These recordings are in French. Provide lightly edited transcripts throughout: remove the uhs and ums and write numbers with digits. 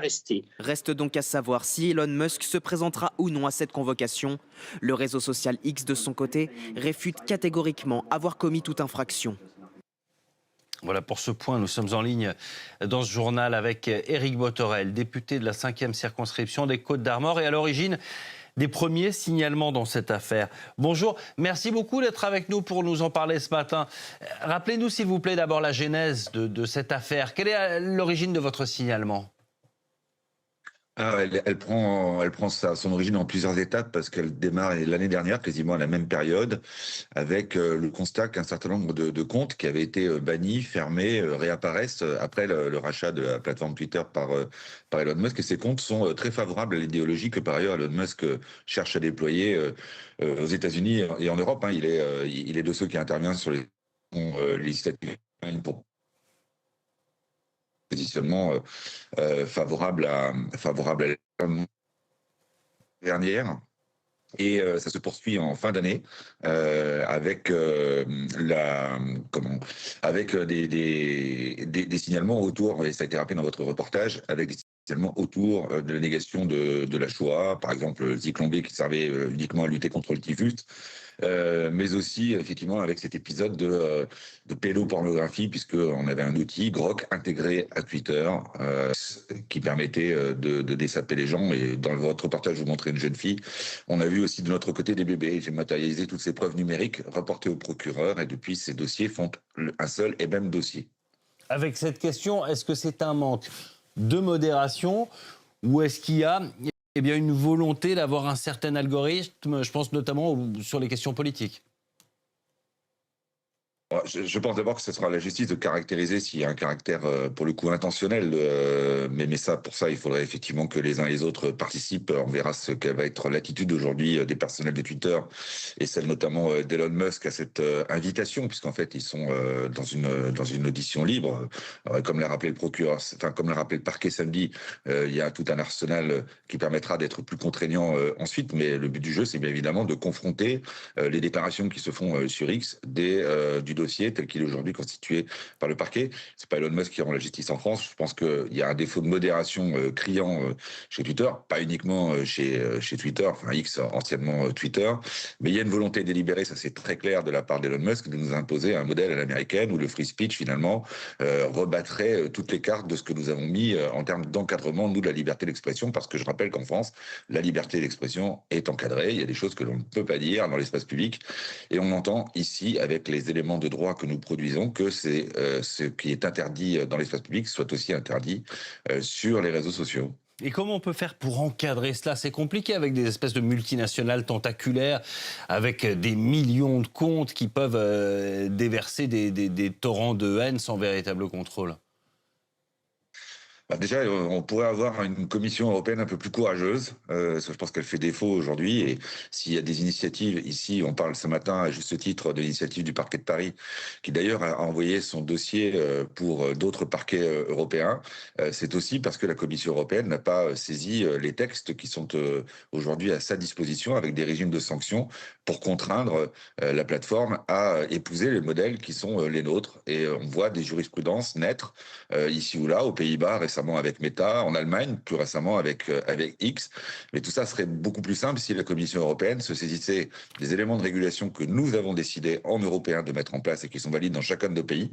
rester. Reste donc à savoir si Elon Musk se présentera ou non à cette convocation. Le réseau social X, de son côté, réfute catégoriquement avoir commis toute infraction. Voilà pour ce point, nous sommes en ligne dans ce journal avec Éric Bothorel, député de la 5e circonscription des Côtes-d'Armor et à l'origine des premiers signalements dans cette affaire. Bonjour, merci beaucoup d'être avec nous pour nous en parler ce matin. Rappelez-nous s'il vous plaît d'abord la genèse de cette affaire. Quelle est l'origine de votre signalement ? Elle prend son origine en plusieurs étapes parce qu'elle démarre l'année dernière, quasiment à la même période, avec le constat qu'un certain nombre de comptes qui avaient été bannis, fermés, réapparaissent après le rachat de la plateforme Twitter par Elon Musk. Et ces comptes sont très favorables à l'idéologie que par ailleurs Elon Musk cherche à déployer aux États-Unis et en Europe. Hein. Il est de ceux qui interviennent sur les législatives pour positionnement favorable à la dernière. Et ça se poursuit en fin d'année avec des signalements autour, et ça a été rappelé dans votre reportage, avec des signalements autour de la négation de la Shoah, par exemple le Zyklon B qui servait uniquement à lutter contre le typhus, mais aussi effectivement avec cet épisode de pédopornographie, puisqu'on avait un outil, Grok, intégré à Twitter, qui permettait de dessaper les gens. Et dans votre reportage, vous montrez une jeune fille. On a vu aussi de notre côté des bébés. J'ai matérialisé toutes ces preuves numériques rapportées au procureur, et depuis, ces dossiers font un seul et même dossier. Avec cette question, est-ce que c'est un manque de modération ou est-ce qu'il y a une volonté d'avoir un certain algorithme, je pense notamment sur les questions politiques ? Je pense d'abord que ce sera à la justice de caractériser s'il y a un caractère, pour le coup, intentionnel. Mais ça, pour ça, il faudrait effectivement que les uns et les autres participent. On verra ce qu'elle va être l'attitude aujourd'hui des personnels de Twitter et celle notamment d'Elon Musk à cette invitation, puisqu'en fait, ils sont dans une audition libre. Comme l'a rappelé le procureur, enfin, comme l'a rappelé le parquet samedi, il y a tout un arsenal qui permettra d'être plus contraignant ensuite. Mais le but du jeu, c'est bien évidemment de confronter les déclarations qui se font sur X du dossier tel qu'il est aujourd'hui constitué par le parquet. C'est pas Elon Musk qui rend la justice en France. Je pense qu'il y a un défaut de modération criant chez Twitter, pas uniquement chez Twitter, enfin X, anciennement Twitter, mais il y a une volonté délibérée, ça c'est très clair de la part d'Elon Musk, de nous imposer un modèle à l'américaine où le free speech finalement rebattrait toutes les cartes de ce que nous avons mis en termes d'encadrement, nous, de la liberté d'expression, parce que je rappelle qu'en France, la liberté d'expression est encadrée. Il y a des choses que l'on ne peut pas dire dans l'espace public, et on entend ici, avec les éléments de droit que nous produisons, que c'est ce qui est interdit dans l'espace public soit aussi interdit sur les réseaux sociaux. Et comment on peut faire pour encadrer cela ? C'est compliqué avec des espèces de multinationales tentaculaires, avec des millions de comptes qui peuvent déverser des torrents de haine sans véritable contrôle. Déjà, on pourrait avoir une commission européenne un peu plus courageuse. Je pense qu'elle fait défaut aujourd'hui. Et s'il y a des initiatives, ici, on parle ce matin à juste titre de l'initiative du parquet de Paris, qui d'ailleurs a envoyé son dossier pour d'autres parquets européens. C'est aussi parce que la Commission européenne n'a pas saisi les textes qui sont aujourd'hui à sa disposition, avec des régimes de sanctions pour contraindre la plateforme à épouser les modèles qui sont les nôtres. Et on voit des jurisprudences naître ici ou là, aux Pays-Bas, récemment avec Meta, en Allemagne, plus récemment avec X. Mais tout ça serait beaucoup plus simple si la Commission européenne se saisissait des éléments de régulation que nous avons décidé en Européens de mettre en place et qui sont valides dans chacun de nos pays,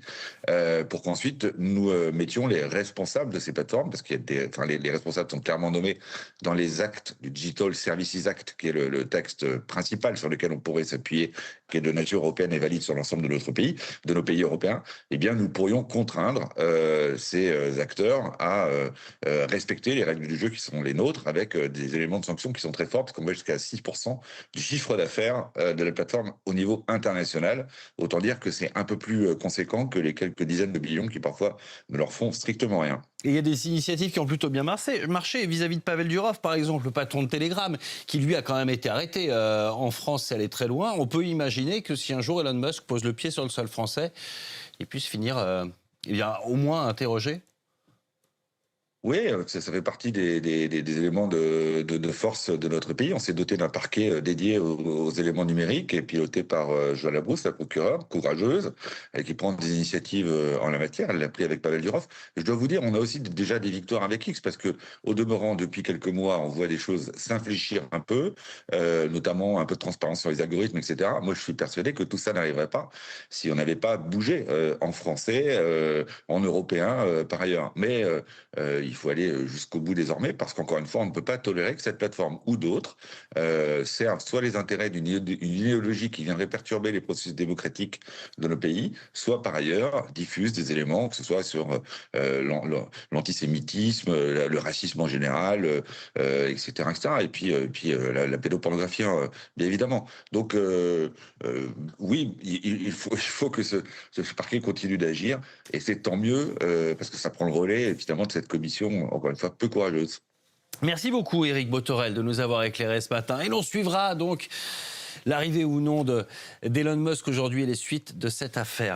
pour qu'ensuite nous mettions les responsables de ces plateformes, parce qu'il y a les responsables sont clairement nommés dans les actes du Digital Services Act, qui est le texte principal sur lequel on pourrait s'appuyer, qui est de nature européenne et valide sur l'ensemble de notre pays, de nos pays européens. Eh bien, nous pourrions contraindre ces acteurs à respecter les règles du jeu qui sont les nôtres, avec des éléments de sanction qui sont très forts, parce qu'on va jusqu'à 6% du chiffre d'affaires de la plateforme au niveau international. Autant dire que c'est un peu plus conséquent que les quelques dizaines de millions qui parfois ne leur font strictement rien. Et il y a des initiatives qui ont plutôt bien marché vis-à-vis de Pavel Durov, par exemple, le patron de Telegram, qui lui a quand même été arrêté. En France, c'est allé très loin. On peut imaginer que si un jour Elon Musk pose le pied sur le sol français, il puisse finir au moins interrogé. Oui, ça fait partie des éléments de force de notre pays. On s'est doté d'un parquet dédié aux éléments numériques et piloté par Joëlle Labrousse, la procureure, courageuse, qui prend des initiatives en la matière. Elle l'a pris avec Pavel Durov. Et je dois vous dire, on a aussi déjà des victoires avec X, parce que au demeurant, depuis quelques mois, on voit des choses s'infléchir un peu, notamment un peu de transparence sur les algorithmes, etc. Moi, je suis persuadé que tout ça n'arriverait pas si on n'avait pas bougé en français, en européen, par ailleurs. Mais il faut aller jusqu'au bout désormais, parce qu'encore une fois, on ne peut pas tolérer que cette plateforme ou d'autres servent soit les intérêts d'une idéologie qui viendrait perturber les processus démocratiques de nos pays, soit par ailleurs diffusent des éléments, que ce soit sur l'antisémitisme, le racisme en général, etc., etc. Et puis la pédopornographie, bien évidemment. Donc oui, il faut que ce parquet continue d'agir, et c'est tant mieux, parce que ça prend le relais, évidemment, de cette commission, encore une fois, peu courageuse. Merci beaucoup Éric Bothorel de nous avoir éclairé ce matin. Et l'on suivra donc l'arrivée ou non d'Elon Musk aujourd'hui et les suites de cette affaire.